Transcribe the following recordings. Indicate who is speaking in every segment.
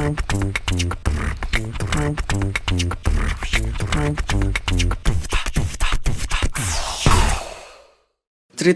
Speaker 1: Cerita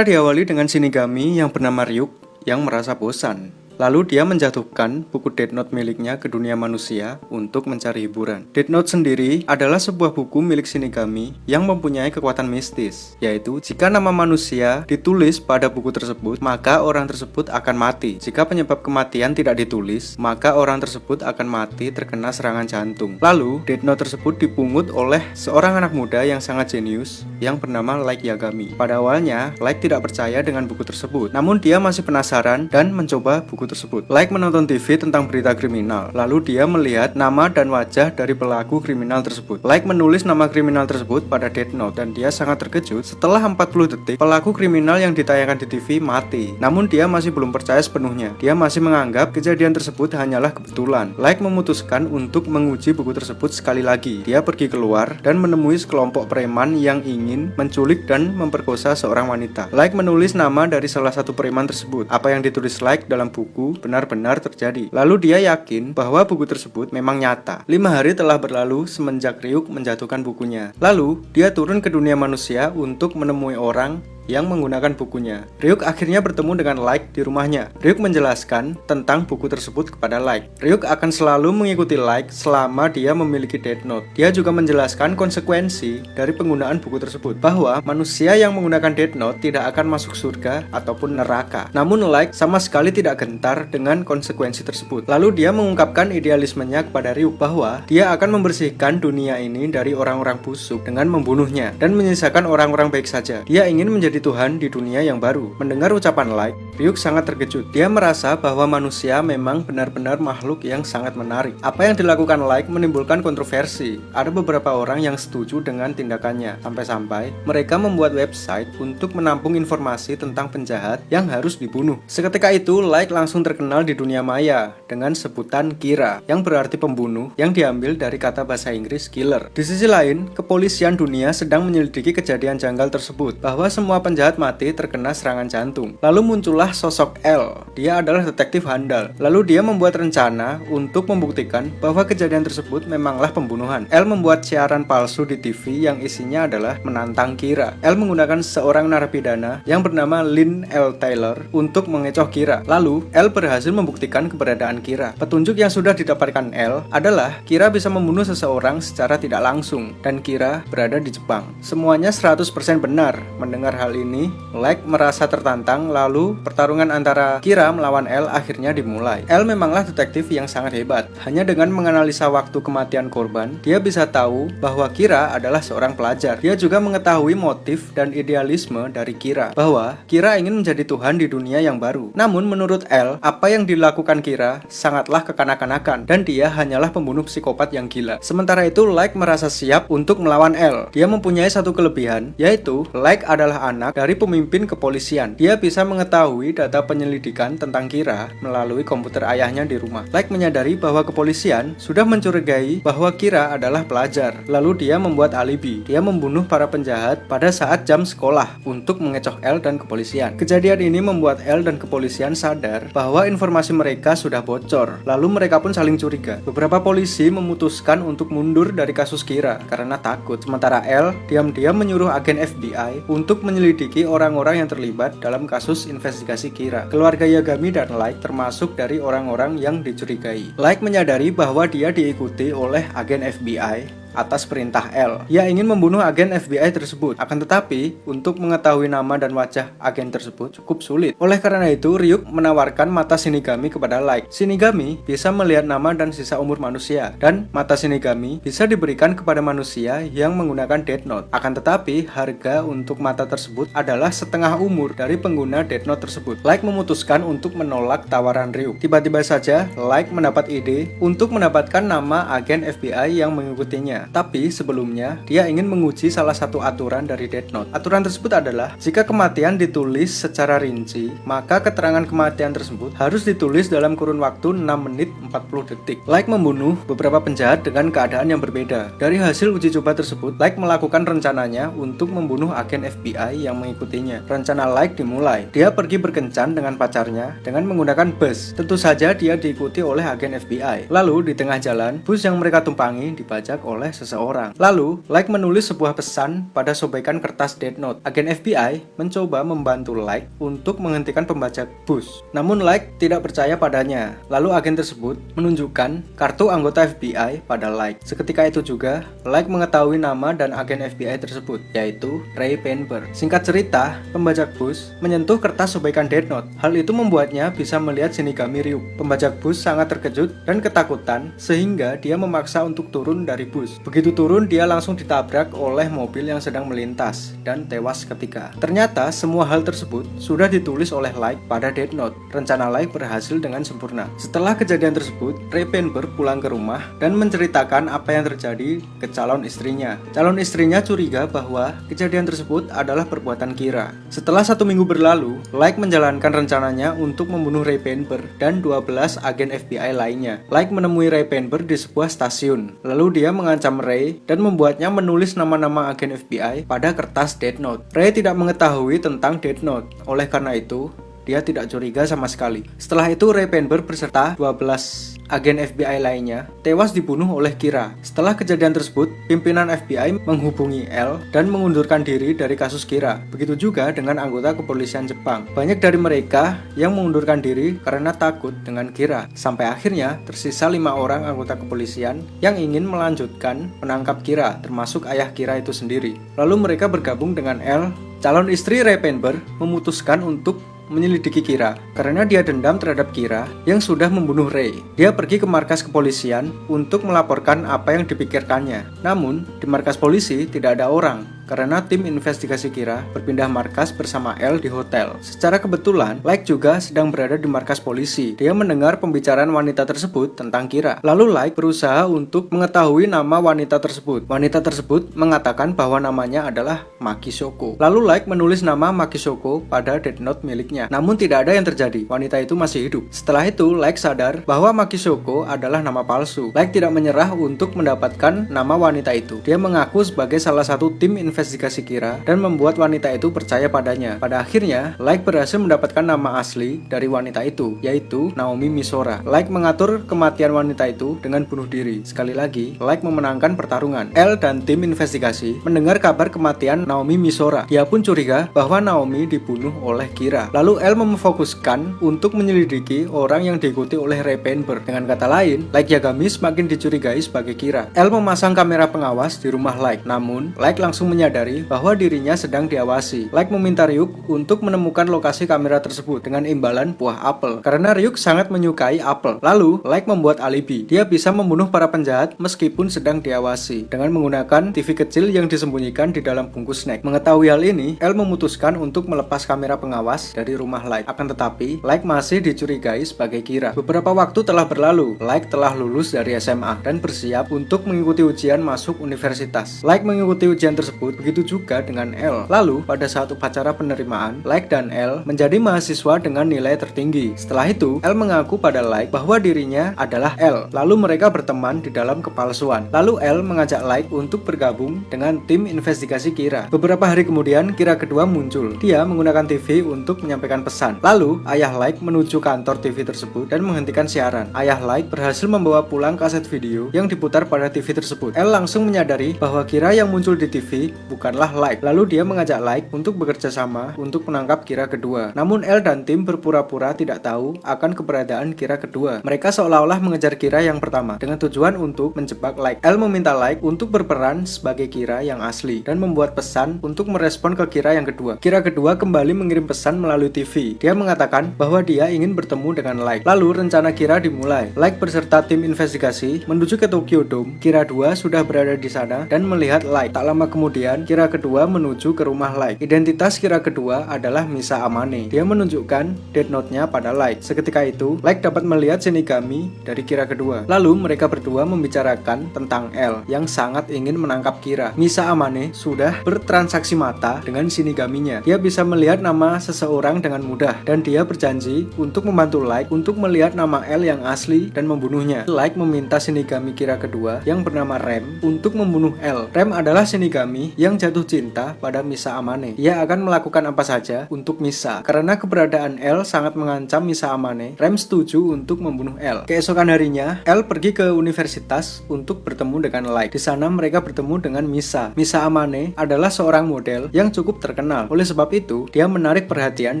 Speaker 1: diawali dengan Shinigami yang bernama Ryuk yang merasa bosan. Lalu dia menjatuhkan buku Death Note miliknya ke dunia manusia untuk mencari hiburan. Death Note sendiri adalah sebuah buku milik Shinigami yang mempunyai kekuatan mistis, yaitu jika nama manusia ditulis pada buku tersebut, maka orang tersebut akan mati. Jika penyebab kematian tidak ditulis, maka orang tersebut akan mati terkena serangan jantung. Lalu, Death Note tersebut dipungut oleh seorang anak muda yang sangat jenius yang bernama Light Yagami. Pada awalnya, Light tidak percaya dengan buku tersebut, namun dia masih penasaran dan mencoba buku tersebut. Light menonton TV tentang berita kriminal, lalu dia melihat nama dan wajah dari pelaku kriminal tersebut. Light menulis nama kriminal tersebut pada Death Note dan dia sangat terkejut setelah 40 detik pelaku kriminal yang ditayangkan di TV mati. Namun dia masih belum percaya sepenuhnya. Dia masih menganggap kejadian tersebut hanyalah kebetulan. Light memutuskan untuk menguji buku tersebut sekali lagi. Dia pergi keluar dan menemui sekelompok preman yang ingin menculik dan memperkosa seorang wanita. Light menulis nama dari salah satu preman tersebut. Apa yang ditulis Light dalam buku benar-benar terjadi. Lalu dia yakin bahwa buku tersebut memang nyata. 5 hari telah berlalu semenjak Ryuk menjatuhkan bukunya. Lalu dia turun ke dunia manusia untuk menemui orang yang menggunakan bukunya. Ryuk akhirnya bertemu dengan Light di rumahnya. Ryuk menjelaskan tentang buku tersebut kepada Light. Ryuk akan selalu mengikuti Light selama dia memiliki Death Note. Dia juga menjelaskan konsekuensi dari penggunaan buku tersebut, bahwa manusia yang menggunakan Death Note tidak akan masuk surga ataupun neraka. Namun Light sama sekali tidak gentar dengan konsekuensi tersebut. Lalu dia mengungkapkan idealismenya kepada Ryuk bahwa dia akan membersihkan dunia ini dari orang-orang busuk dengan membunuhnya dan menyisakan orang-orang baik saja. Dia ingin menjadi Tuhan di dunia yang baru. Mendengar ucapan Light, Ryuk sangat terkejut. Dia merasa bahwa manusia memang benar-benar makhluk yang sangat menarik. Apa yang dilakukan Light menimbulkan kontroversi. Ada beberapa orang yang setuju dengan tindakannya, sampai-sampai mereka membuat website untuk menampung informasi tentang penjahat yang harus dibunuh. Seketika itu, Light langsung terkenal di dunia maya dengan sebutan Kira, yang berarti pembunuh, yang diambil dari kata bahasa Inggris killer. Di sisi lain, kepolisian dunia sedang menyelidiki kejadian janggal tersebut, bahwa semua penjahat mati terkena serangan jantung. Lalu muncullah sosok L. Dia adalah detektif handal. Lalu dia membuat rencana untuk membuktikan bahwa kejadian tersebut memanglah pembunuhan. L membuat siaran palsu di TV yang isinya adalah menantang Kira. L menggunakan seorang narapidana yang bernama Lynn L. Taylor untuk mengecoh Kira. Lalu L berhasil membuktikan keberadaan Kira. Petunjuk yang sudah didapatkan L adalah Kira bisa membunuh seseorang secara tidak langsung, dan Kira berada di Jepang. Semuanya 100% benar. Mendengar hal ini, Light merasa tertantang. Lalu pertarungan antara Kira melawan L akhirnya dimulai. L memanglah detektif yang sangat hebat. Hanya dengan menganalisa waktu kematian korban, dia bisa tahu bahwa Kira adalah seorang pelajar. Dia juga mengetahui motif dan idealisme dari Kira, bahwa Kira ingin menjadi Tuhan di dunia yang baru. Namun menurut L, apa yang dilakukan Kira sangatlah kekanak-kanakan, dan dia hanyalah pembunuh psikopat yang gila. Sementara itu, Light merasa siap untuk melawan L. Dia mempunyai satu kelebihan, yaitu Light adalah anak dari pemimpin kepolisian. Dia bisa mengetahui data penyelidikan tentang Kira melalui komputer ayahnya di rumah. Light menyadari bahwa kepolisian sudah mencurigai bahwa Kira adalah pelajar. Lalu dia membuat alibi. Dia membunuh para penjahat pada saat jam sekolah untuk mengecoh L dan kepolisian. Kejadian ini membuat L dan kepolisian sadar bahwa informasi mereka sudah bocor. Lalu mereka pun saling curiga. Beberapa polisi memutuskan untuk mundur dari kasus Kira karena takut. Sementara L diam-diam menyuruh agen FBI untuk menyelidiki orang-orang yang terlibat dalam kasus investigasi Kira. Keluarga Yagami dan Light termasuk dari orang-orang yang dicurigai. Light menyadari bahwa dia diikuti oleh agen FBI atas perintah L. Ia ingin membunuh agen FBI tersebut. Akan tetapi, untuk mengetahui nama dan wajah agen tersebut cukup sulit. Oleh karena itu, Ryuk menawarkan mata Shinigami kepada Light. Shinigami bisa melihat nama dan sisa umur manusia, dan mata Shinigami bisa diberikan kepada manusia yang menggunakan Death Note. Akan tetapi, harga untuk mata tersebut adalah setengah umur dari pengguna Death Note tersebut. Light memutuskan untuk menolak tawaran Ryuk. Tiba-tiba saja, Light mendapat ide untuk mendapatkan nama agen FBI yang mengikutinya. lainnya. Tapi sebelumnya, dia ingin menguji salah satu aturan dari Death Note. Aturan tersebut adalah, jika kematian ditulis secara rinci, maka keterangan kematian tersebut harus ditulis dalam kurun waktu 6 menit 40 detik. Light membunuh beberapa penjahat dengan keadaan yang berbeda. Dari hasil uji coba tersebut, Light melakukan rencananya untuk membunuh agen FBI yang mengikutinya. Rencana Light dimulai. Dia pergi berkencan dengan pacarnya dengan menggunakan bus. Tentu saja dia diikuti oleh agen FBI. Lalu di tengah jalan, bus yang mereka tumpangi dibajak oleh seseorang. Lalu, Light menulis sebuah pesan pada sobekan kertas Death Note. Agen FBI mencoba membantu Light untuk menghentikan pembajak bus. Namun Light tidak percaya padanya. Lalu agen tersebut menunjukkan kartu anggota FBI pada Light. Seketika itu juga, Light mengetahui nama dan agen FBI tersebut, yaitu Ray Penber. Singkat cerita, pembajak bus menyentuh kertas sobekan Death Note. Hal itu membuatnya bisa melihat Shinigami Ryuk. Pembajak bus sangat terkejut dan ketakutan sehingga dia memaksa untuk turun dari bus. Begitu turun, dia langsung ditabrak oleh mobil yang sedang melintas dan tewas seketika. Ternyata semua hal tersebut sudah ditulis oleh Light pada Death Note. Rencana Light berhasil dengan sempurna. Setelah kejadian tersebut, Ray Penber pulang ke rumah dan menceritakan apa yang terjadi ke calon istrinya. Calon istrinya curiga bahwa kejadian tersebut adalah perbuatan Kira. Setelah 1 minggu berlalu, Light menjalankan rencananya untuk membunuh Ray Penber dan 12 agen FBI lainnya. Light menemui Ray Penber di sebuah stasiun. Lalu dia mengancam Ray dan membuatnya menulis nama-nama agen FBI pada kertas Death Note. Ray tidak mengetahui tentang Death Note. Oleh karena itu, dia tidak curiga sama sekali. Setelah itu, Ray Penber beserta 12 agen FBI lainnya tewas dibunuh oleh Kira. Setelah kejadian tersebut, pimpinan FBI menghubungi L dan mengundurkan diri dari kasus Kira. Begitu juga dengan anggota kepolisian Jepang. Banyak dari mereka yang mengundurkan diri karena takut dengan Kira. Sampai akhirnya tersisa 5 orang anggota kepolisian yang ingin melanjutkan menangkap Kira, termasuk ayah Kira itu sendiri. Lalu mereka bergabung dengan L. Calon istri Ray Penber memutuskan untuk menyelidiki Kira karena dia dendam terhadap Kira yang sudah membunuh Ray. Dia pergi ke markas kepolisian untuk melaporkan apa yang dipikirkannya. Namun, di markas polisi tidak ada orang karena tim investigasi Kira berpindah markas bersama L di hotel. Secara kebetulan, Light juga sedang berada di markas polisi. Dia mendengar pembicaraan wanita tersebut tentang Kira. Lalu Light berusaha untuk mengetahui nama wanita tersebut. Wanita tersebut mengatakan bahwa namanya adalah Maki Shoko. Lalu Light menulis nama Maki Shoko pada Death Note miliknya. Namun tidak ada yang terjadi. Wanita itu masih hidup. Setelah itu, Light sadar bahwa Maki Shoko adalah nama palsu. Light tidak menyerah untuk mendapatkan nama wanita itu. Dia mengaku sebagai salah satu tim investigasi Kira dan membuat wanita itu percaya padanya. Pada akhirnya, Light berhasil mendapatkan nama asli dari wanita itu, yaitu Naomi Misora. Light mengatur kematian wanita itu dengan bunuh diri. Sekali lagi, Light memenangkan pertarungan. L dan tim investigasi mendengar kabar kematian Naomi Misora. Dia pun curiga bahwa Naomi dibunuh oleh Kira. Lalu L memfokuskan untuk menyelidiki orang yang diikuti oleh Ray Penber. Dengan kata lain, Light Yagami semakin dicurigai sebagai Kira. L memasang kamera pengawas di rumah Light. Namun, Light langsung menyadari bahwa dirinya sedang diawasi. Light meminta Ryuk untuk menemukan lokasi kamera tersebut dengan imbalan buah apel, karena Ryuk sangat menyukai apel. Lalu, Light membuat alibi. Dia bisa membunuh para penjahat meskipun sedang diawasi dengan menggunakan TV kecil yang disembunyikan di dalam bungkus snack. Mengetahui hal ini, L memutuskan untuk melepas kamera pengawas dari rumah Light. Akan tetapi, Light masih dicurigai sebagai Kira. Beberapa waktu telah berlalu. Light telah lulus dari SMA dan bersiap untuk mengikuti ujian masuk universitas. Light mengikuti ujian tersebut. Begitu juga dengan L. Lalu, pada saat upacara penerimaan, Light dan L menjadi mahasiswa dengan nilai tertinggi. Setelah itu, L mengaku pada Light bahwa dirinya adalah L. Lalu mereka berteman di dalam kepalsuan. Lalu L mengajak Light untuk bergabung dengan tim investigasi Kira. Beberapa hari kemudian, Kira kedua muncul. Dia menggunakan TV untuk menyampaikan pesan. Lalu, ayah Light menuju kantor TV tersebut dan menghentikan siaran. Ayah Light berhasil membawa pulang kaset video yang diputar pada TV tersebut. L langsung menyadari bahwa Kira yang muncul di TV bukanlah Light. Lalu dia mengajak Light untuk bekerja sama untuk menangkap Kira kedua. Namun L dan tim berpura-pura tidak tahu akan keberadaan Kira kedua. Mereka seolah-olah mengejar Kira yang pertama dengan tujuan untuk menjebak Light. L meminta Light untuk berperan sebagai Kira yang asli dan membuat pesan untuk merespon ke Kira yang kedua. Kira kedua kembali mengirim pesan melalui TV. Dia mengatakan bahwa dia ingin bertemu dengan Light. Lalu rencana Kira dimulai. Light beserta tim investigasi menuju ke Tokyo Dome. Kira 2 sudah berada di sana dan melihat Light. Tak lama kemudian kemudian Kira kedua menuju ke rumah Light. Identitas Kira kedua adalah Misa Amane. Dia menunjukkan Death Note-nya pada Light. Seketika itu, Light dapat melihat Shinigami dari Kira kedua. Lalu mereka berdua membicarakan tentang L yang sangat ingin menangkap Kira. Misa Amane sudah bertransaksi mata dengan Shinigaminya. Dia bisa melihat nama seseorang dengan mudah dan dia berjanji untuk membantu Light untuk melihat nama L yang asli dan membunuhnya. Light meminta Shinigami Kira kedua yang bernama Rem untuk membunuh L. Rem adalah Shinigami yang jatuh cinta pada Misa Amane. Dia akan melakukan apa saja untuk Misa. Karena keberadaan L sangat mengancam Misa Amane, Rem setuju untuk membunuh L. Keesokan harinya, L pergi ke universitas untuk bertemu dengan Light. Di sana mereka bertemu dengan Misa. Misa Amane adalah seorang model yang cukup terkenal. Oleh sebab itu, dia menarik perhatian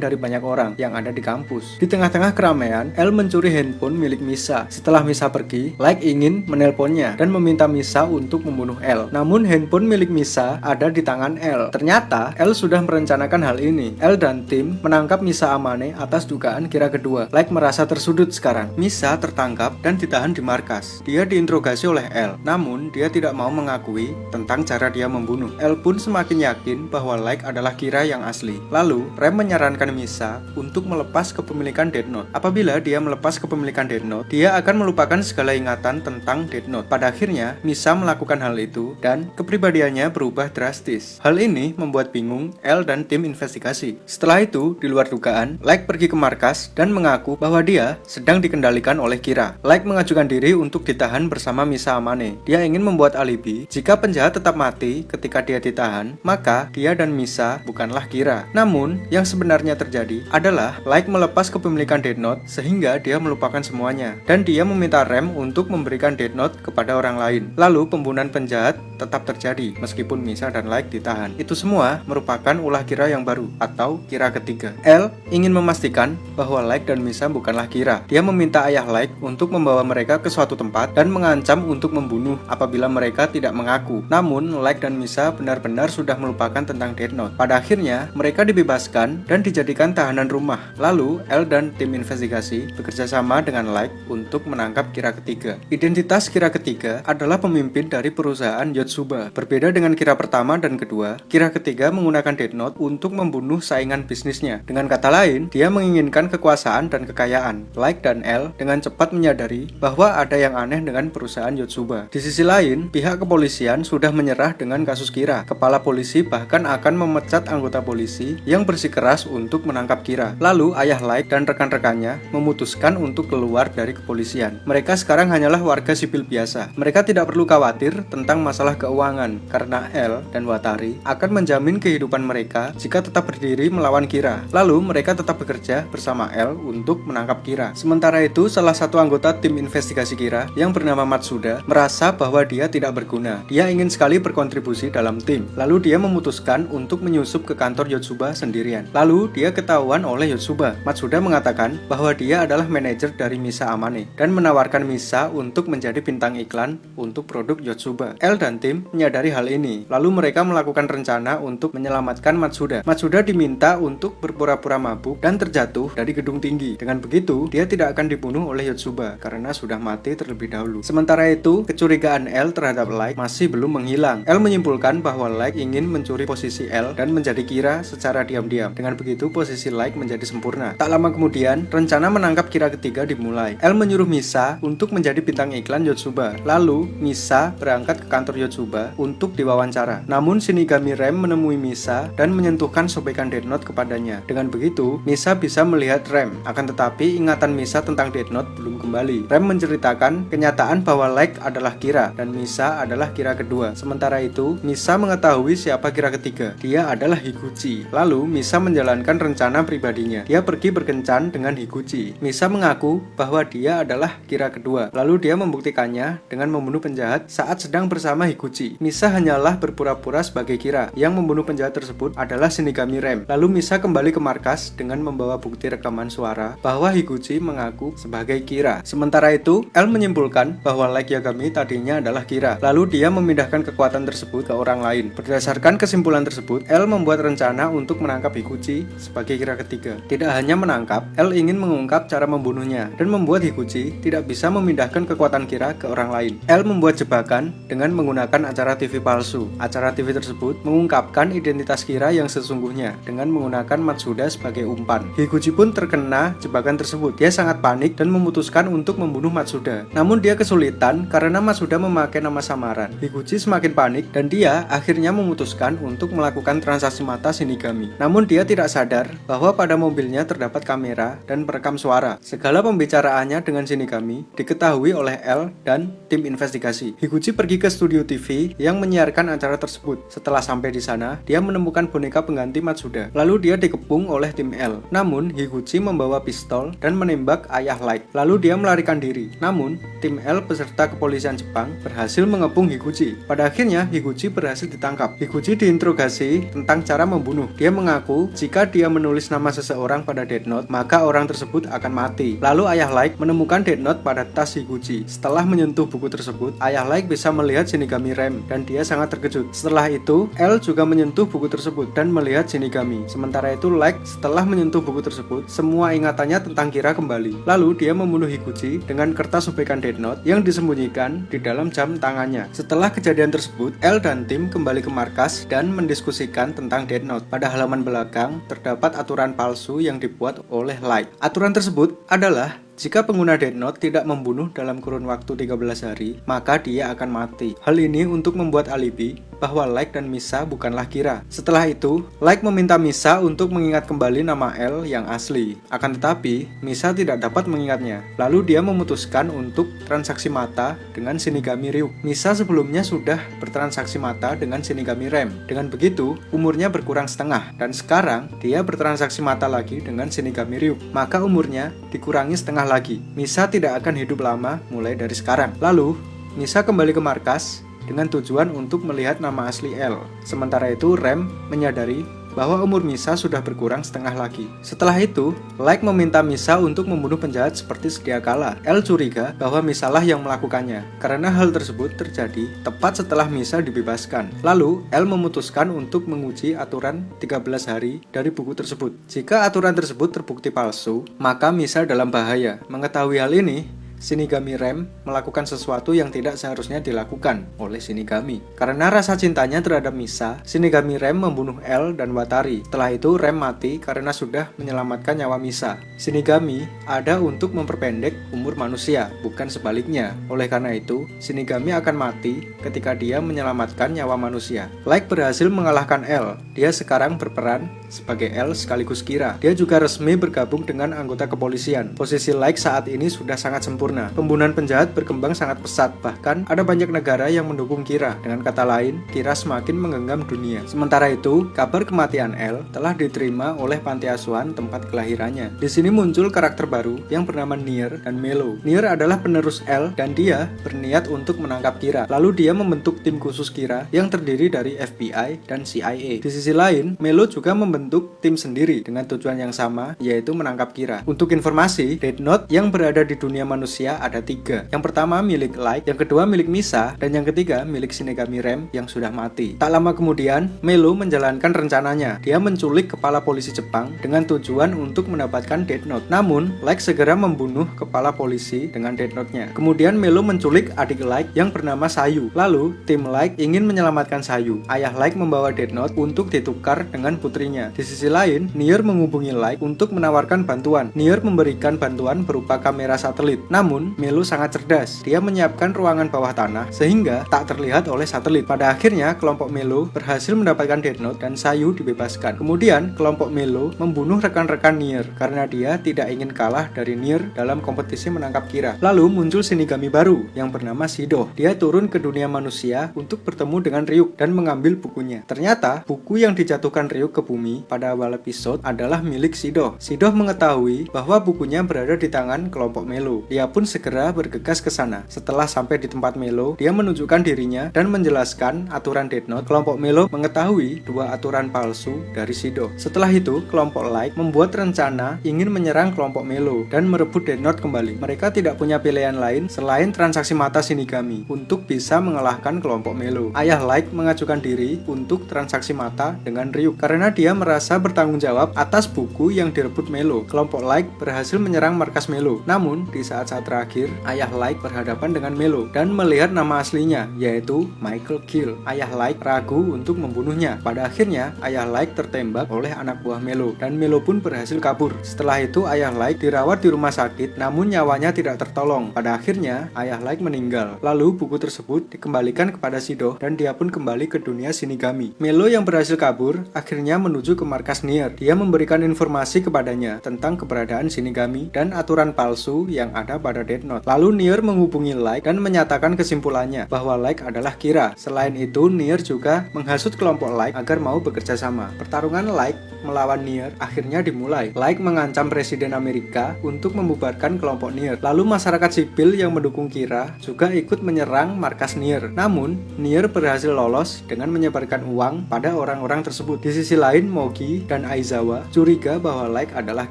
Speaker 1: dari banyak orang yang ada di kampus. Di tengah-tengah keramaian, L mencuri handphone milik Misa. Setelah Misa pergi, Light ingin menelponnya dan meminta Misa untuk membunuh L. Namun handphone milik Misa ada di tangan L. Ternyata L sudah merencanakan hal ini. L dan tim menangkap Misa Amane atas dugaan Kira kedua. Light merasa tersudut sekarang. Misa tertangkap dan ditahan di markas. Dia diinterogasi oleh L. Namun dia tidak mau mengakui tentang cara dia membunuh. L pun semakin yakin bahwa Light adalah Kira yang asli. Lalu Rem menyarankan Misa untuk melepas kepemilikan Death Note. Apabila dia melepas kepemilikan Death Note, dia akan melupakan segala ingatan tentang Death Note. Pada akhirnya Misa melakukan hal itu dan kepribadiannya berubah drastis. Hal ini membuat bingung L dan tim investigasi. Setelah itu, di luar dugaan, Light pergi ke markas dan mengaku bahwa dia sedang dikendalikan oleh Kira. Light mengajukan diri untuk ditahan bersama Misa Amane. Dia ingin membuat alibi jika penjahat tetap mati ketika dia ditahan, maka dia dan Misa bukanlah Kira. Namun, yang sebenarnya terjadi adalah Light melepas kepemilikan Death Note sehingga dia melupakan semuanya. Dan dia meminta Rem untuk memberikan Death Note kepada orang lain. Lalu pembunuhan penjahat tetap terjadi meskipun Misa dan Light ditahan. Itu semua merupakan ulah Kira yang baru atau Kira ketiga. L ingin memastikan bahwa Light dan Misa bukanlah Kira. Dia meminta ayah Light untuk membawa mereka ke suatu tempat dan mengancam untuk membunuh apabila mereka tidak mengaku. Namun Light dan Misa benar-benar sudah melupakan tentang Death Note. Pada akhirnya mereka dibebaskan dan dijadikan tahanan rumah. Lalu L dan tim investigasi bekerja sama dengan Light untuk menangkap Kira ketiga. Identitas Kira ketiga adalah pemimpin dari perusahaan Yotsuba. Berbeda dengan Kira pertama dan kedua, Kira ketiga menggunakan Death Note untuk membunuh saingan bisnisnya. Dengan kata lain, dia menginginkan kekuasaan dan kekayaan. Light dan L dengan cepat menyadari bahwa ada yang aneh dengan perusahaan Yotsuba. Di sisi lain, pihak kepolisian sudah menyerah dengan kasus Kira. Kepala polisi bahkan akan memecat anggota polisi yang bersikeras untuk menangkap Kira. Lalu ayah Light dan rekan-rekannya memutuskan untuk keluar dari kepolisian. Mereka sekarang hanyalah warga sipil biasa. Mereka tidak perlu khawatir tentang masalah keuangan karena L dan Watari akan menjamin kehidupan mereka jika tetap berdiri melawan Kira. Lalu mereka tetap bekerja bersama L untuk menangkap Kira. Sementara itu, salah satu anggota tim investigasi Kira yang bernama Matsuda merasa bahwa dia tidak berguna. Dia ingin sekali berkontribusi dalam tim. Lalu dia memutuskan untuk menyusup ke kantor Yotsuba sendirian. Lalu dia ketahuan oleh Yotsuba. Matsuda mengatakan bahwa dia adalah manajer dari Misa Amane dan menawarkan Misa untuk menjadi bintang iklan untuk produk Yotsuba. L dan tim menyadari hal ini. Lalu mereka melakukan rencana untuk menyelamatkan Matsuda. Matsuda diminta untuk berpura-pura mabuk dan terjatuh dari gedung tinggi. Dengan begitu, dia tidak akan dibunuh oleh Yotsuba karena sudah mati terlebih dahulu. Sementara itu, kecurigaan L terhadap Light masih belum menghilang. L menyimpulkan bahwa Light ingin mencuri posisi L dan menjadi Kira secara diam-diam. Dengan begitu, posisi Light menjadi sempurna. Tak lama kemudian, rencana menangkap Kira ketiga dimulai. L menyuruh Misa untuk menjadi bintang iklan Yotsuba. Lalu, Misa berangkat ke kantor Yotsuba untuk diwawancara. Namun, Shinigami Rem menemui Misa dan menyentuhkan sobekan Death Note kepadanya. Dengan begitu, Misa bisa melihat Rem. Akan tetapi, ingatan Misa tentang Death Note belum kembali. Rem menceritakan kenyataan bahwa Light adalah Kira dan Misa adalah Kira kedua. Sementara itu, Misa mengetahui siapa Kira ketiga. Dia adalah Higuchi. Lalu, Misa menjalankan rencana pribadinya. Dia pergi berkencan dengan Higuchi. Misa mengaku bahwa dia adalah Kira kedua. Lalu dia membuktikannya dengan membunuh penjahat saat sedang bersama Higuchi. Misa hanyalah berpura-pura sebagai Kira. Yang membunuh penjahat tersebut adalah Shinigami Rem. Lalu Misa kembali ke markas dengan membawa bukti rekaman suara bahwa Higuchi mengaku sebagai Kira. Sementara itu, L menyimpulkan bahwa Light Yagami tadinya adalah Kira. Lalu dia memindahkan kekuatan tersebut ke orang lain. Berdasarkan kesimpulan tersebut, L membuat rencana untuk menangkap Higuchi sebagai Kira ketiga. Tidak hanya menangkap, L ingin mengungkap cara membunuhnya dan membuat Higuchi tidak bisa memindahkan kekuatan Kira ke orang lain. L membuat jebakan dengan menggunakan acara TV palsu. Acara Acara TV tersebut mengungkapkan identitas Kira yang sesungguhnya dengan menggunakan Matsuda sebagai umpan. Higuchi pun terkena jebakan tersebut. Dia sangat panik dan memutuskan untuk membunuh Matsuda. Namun dia kesulitan karena Matsuda memakai nama samaran. Higuchi semakin panik dan dia akhirnya memutuskan untuk melakukan transaksi mata Shinigami. Namun dia tidak sadar bahwa pada mobilnya terdapat kamera dan perekam suara. Segala pembicaraannya dengan Shinigami diketahui oleh L dan tim investigasi. Higuchi pergi ke studio TV yang menyiarkan acara tersebut. Setelah sampai di sana, dia menemukan boneka pengganti Matsuda. Lalu dia dikepung oleh tim L. Namun Higuchi membawa pistol dan menembak ayah Light. Lalu dia melarikan diri. Namun tim L beserta kepolisian Jepang berhasil mengepung Higuchi. Pada akhirnya Higuchi berhasil ditangkap. Higuchi diinterogasi tentang cara membunuh. Dia mengaku jika dia menulis nama seseorang pada Death Note, maka orang tersebut akan mati. Lalu ayah Light menemukan Death Note pada tas Higuchi. Setelah menyentuh buku tersebut, ayah Light bisa melihat Shinigami Rem dan dia sangat terkejut. Setelah itu, L juga menyentuh buku tersebut dan melihat Shinigami. Sementara itu, Light setelah menyentuh buku tersebut, semua ingatannya tentang Kira kembali. Lalu dia membunuh Higuchi dengan kertas sobekan Death Note yang disembunyikan di dalam jam tangannya. Setelah kejadian tersebut, L dan tim kembali ke markas dan mendiskusikan tentang Death Note. Pada halaman belakang terdapat aturan palsu yang dibuat oleh Light. Aturan tersebut adalah jika pengguna Death Note tidak membunuh dalam kurun waktu 13 hari, maka dia akan mati. Hal ini untuk membuat alibi bahwa Light dan Misa bukanlah Kira. Setelah itu, Light meminta Misa untuk mengingat kembali nama L yang asli. Akan tetapi, Misa tidak dapat mengingatnya. Lalu dia memutuskan untuk transaksi mata dengan Shinigami Ryuk. Misa sebelumnya sudah bertransaksi mata dengan Shinigami Rem. Dengan begitu, umurnya berkurang setengah. Dan sekarang, dia bertransaksi mata lagi dengan Shinigami Ryuk. Maka umurnya dikurangi setengah lagi. Misa tidak akan hidup lama mulai dari sekarang. Lalu, Misa kembali ke markas dengan tujuan untuk melihat nama asli L. Sementara itu, Rem menyadari bahwa umur Misa sudah berkurang setengah lagi. Setelah itu, Light meminta Misa untuk membunuh penjahat seperti sedia kala. L curiga bahwa Misalah yang melakukannya, karena hal tersebut terjadi tepat setelah Misa dibebaskan. Lalu, L memutuskan untuk menguji aturan 13 hari dari buku tersebut. Jika aturan tersebut terbukti palsu, maka Misa dalam bahaya. Mengetahui hal ini, Shinigami Rem melakukan sesuatu yang tidak seharusnya dilakukan oleh Shinigami. Karena rasa cintanya terhadap Misa, Shinigami Rem membunuh L dan Watari. Setelah itu, Rem mati karena sudah menyelamatkan nyawa Misa. Shinigami ada untuk memperpendek umur manusia, bukan sebaliknya. Oleh karena itu, Shinigami akan mati ketika dia menyelamatkan nyawa manusia. Light berhasil mengalahkan L. Dia sekarang berperan sebagai L sekaligus Kira. Dia juga resmi bergabung dengan anggota kepolisian. Posisi Light saat ini sudah sangat sempurna. Pembunuhan penjahat berkembang sangat pesat, bahkan ada banyak negara yang mendukung Kira. Dengan kata lain, Kira semakin menggenggam dunia. Sementara itu, kabar kematian L telah diterima oleh panti asuhan tempat kelahirannya. Di sini muncul karakter baru yang bernama Nier dan Melo. Nier adalah penerus L dan dia berniat untuk menangkap Kira. Lalu dia membentuk tim khusus Kira yang terdiri dari FBI dan CIA. Di sisi lain, Melo juga membentuk tim sendiri dengan tujuan yang sama, yaitu menangkap Kira. Untuk informasi, Death Note yang berada di dunia manusia ada 3. Yang pertama milik Light, yang kedua milik Misa, dan yang ketiga milik Shinigami Rem yang sudah mati. Tak lama kemudian, Melo menjalankan rencananya. Dia menculik kepala polisi Jepang dengan tujuan untuk mendapatkan Death Note. Namun, Light segera membunuh kepala polisi dengan Death Note-nya. Kemudian Melo menculik adik Light yang bernama Sayu. Lalu, tim Light ingin menyelamatkan Sayu. Ayah Light membawa Death Note untuk ditukar dengan putrinya. Di sisi lain, Nier menghubungi Light untuk menawarkan bantuan. Nier memberikan bantuan berupa kamera satelit. Namun, Melo sangat cerdas. Dia menyiapkan ruangan bawah tanah sehingga tak terlihat oleh satelit. Pada akhirnya, kelompok Melo berhasil mendapatkan Death Note dan Sayu dibebaskan. Kemudian, kelompok Melo membunuh rekan-rekan Nier karena dia tidak ingin kalah dari Nier dalam kompetisi menangkap Kira. Lalu muncul Shinigami baru yang bernama Shido. Dia turun ke dunia manusia untuk bertemu dengan Ryuk dan mengambil bukunya. Ternyata, buku yang dijatuhkan Ryuk ke bumi pada awal episode adalah milik Shido. Shido mengetahui bahwa bukunya berada di tangan kelompok Melo. Dia pun segera bergegas ke sana. Setelah sampai di tempat Melo, dia menunjukkan dirinya dan menjelaskan aturan Death Note. Kelompok Melo mengetahui 2 aturan palsu dari Shido. Setelah itu, kelompok Light membuat rencana ingin menyerang kelompok Melo dan merebut Death Note kembali. Mereka tidak punya pilihan lain selain transaksi mata Shinigami untuk bisa mengalahkan kelompok Melo. Ayah Light mengajukan diri untuk transaksi mata dengan Ryuk karena dia merasa bertanggung jawab atas buku yang direbut Melo. Kelompok Light berhasil menyerang markas Melo. Namun, di saat-saat terakhir, ayah Light berhadapan dengan Melo dan melihat nama aslinya, yaitu Michael Kill. Ayah Light ragu untuk membunuhnya. Pada akhirnya, ayah Light tertembak oleh anak buah Melo dan Melo pun berhasil kabur. Setelah itu, ayah Light dirawat di rumah sakit, namun nyawanya tidak tertolong. Pada akhirnya, ayah Light meninggal. Lalu buku tersebut dikembalikan kepada Shido dan dia pun kembali ke dunia Shinigami. Melo yang berhasil kabur akhirnya menuju ke markas Nier. Dia memberikan informasi kepadanya tentang keberadaan Shinigami dan aturan palsu yang ada pada Death Note. Lalu Nier menghubungi Light dan menyatakan kesimpulannya bahwa Light adalah Kira. Selain itu, Nier juga menghasut kelompok Light agar mau bekerja sama. Pertarungan Light melawan Nier akhirnya dimulai. Light mengancam Presiden Amerika untuk membubarkan kelompok Nier. Lalu masyarakat sipil yang mendukung Kira juga ikut menyerang markas Nier. Namun, Nier berhasil lolos dengan menyebarkan uang pada orang-orang tersebut. Di sisi lain, Mogi dan Aizawa curiga bahwa Light adalah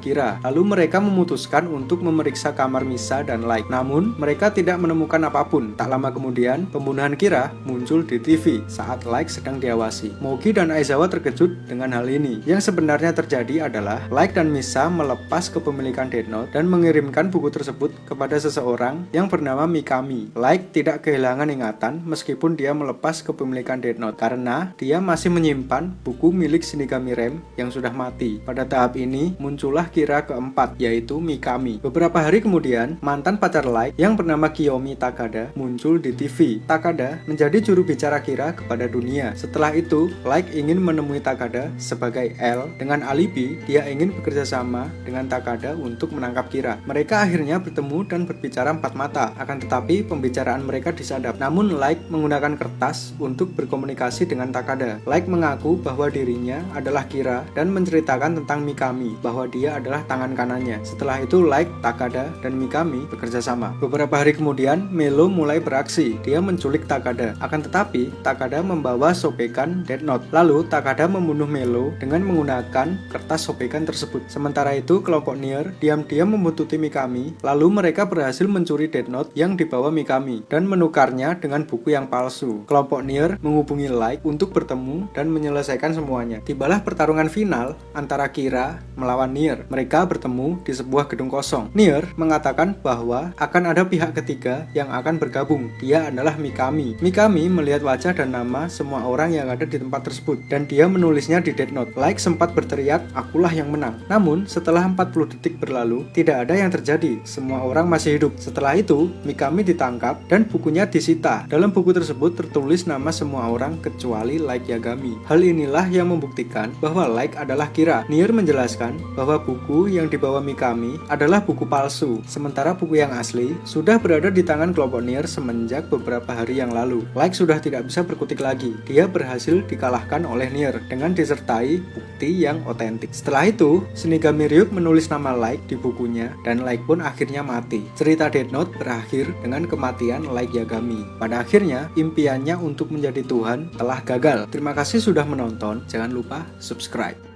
Speaker 1: Kira. Lalu mereka memutuskan untuk memeriksa kamar Misa dan Light. Namun, mereka tidak menemukan apapun. Tak lama kemudian, pembunuhan Kira muncul di TV saat Light sedang diawasi. Mogi dan Aizawa terkejut dengan hal ini. Yang sebenarnya terjadi adalah Light dan Misa melepas kepemilikan Death Note dan mengirimkan buku tersebut kepada seseorang yang bernama Mikami. Light tidak kehilangan ingatan meskipun dia melepas kepemilikan Death Note karena dia masih menyimpan buku milik Shinigami Rem yang sudah mati. Pada tahap ini, muncullah Kira keempat, yaitu Mikami. Beberapa hari kemudian, mantan pacar Light yang bernama Kiyomi Takada muncul di TV. Takada menjadi juru bicara Kira kepada dunia. Setelah itu, Light ingin menemui Takada sebagai L. Dengan alibi, dia ingin bekerja sama dengan Takada untuk menangkap Kira. Mereka akhirnya bertemu dan berbicara empat mata. Akan tetapi, pembicaraan mereka disadap. Namun, Light menggunakan kertas untuk berkomunikasi dengan Takada. Light mengaku bahwa dirinya adalah Kira dan menceritakan tentang Mikami, bahwa dia adalah tangan kanannya. Setelah itu, Light, Takada, dan Mikami bekerja sama. Beberapa hari kemudian, Melo mulai beraksi. Dia menculik Takada. Akan tetapi, Takada membawa sobekan Death Note. Lalu, Takada membunuh Melo dengan menggunakan kertas sobekan tersebut. Sementara itu, kelompok Nier diam-diam membuntuti Mikami. Lalu mereka berhasil mencuri Death Note yang dibawa Mikami dan menukarnya dengan buku yang palsu. Kelompok Nier menghubungi Light untuk bertemu dan menyelesaikan semuanya. Tibalah pertarungan final antara Kira melawan Nier. Mereka bertemu di sebuah gedung kosong. Nier mengatakan bahwa akan ada pihak ketiga yang akan bergabung. Dia adalah Mikami. Mikami melihat wajah dan nama semua orang yang ada di tempat tersebut dan dia menulisnya di Death Note. Light sempat berteriak, "Akulah yang menang." Namun, setelah 40 detik berlalu, tidak ada yang terjadi. Semua orang masih hidup. Setelah itu, Mikami ditangkap dan bukunya disita. Dalam buku tersebut tertulis nama semua orang kecuali Light Yagami. Hal inilah yang membuktikan bahwa Light adalah Kira. Nier menjelaskan bahwa buku yang dibawa Mikami adalah buku palsu, sementara buku yang asli sudah berada di tangan kelompok Nier semenjak beberapa hari yang lalu. Light sudah tidak bisa berkutik lagi. Dia berhasil dikalahkan oleh Nier dengan disertai bukti yang otentik. Setelah itu, Shinigami Ryuk menulis nama Light di bukunya dan Light pun akhirnya mati. Cerita Death Note berakhir dengan kematian Light Yagami. Pada akhirnya, impiannya untuk menjadi Tuhan telah gagal. Terima kasih sudah menonton. Jangan lupa subscribe.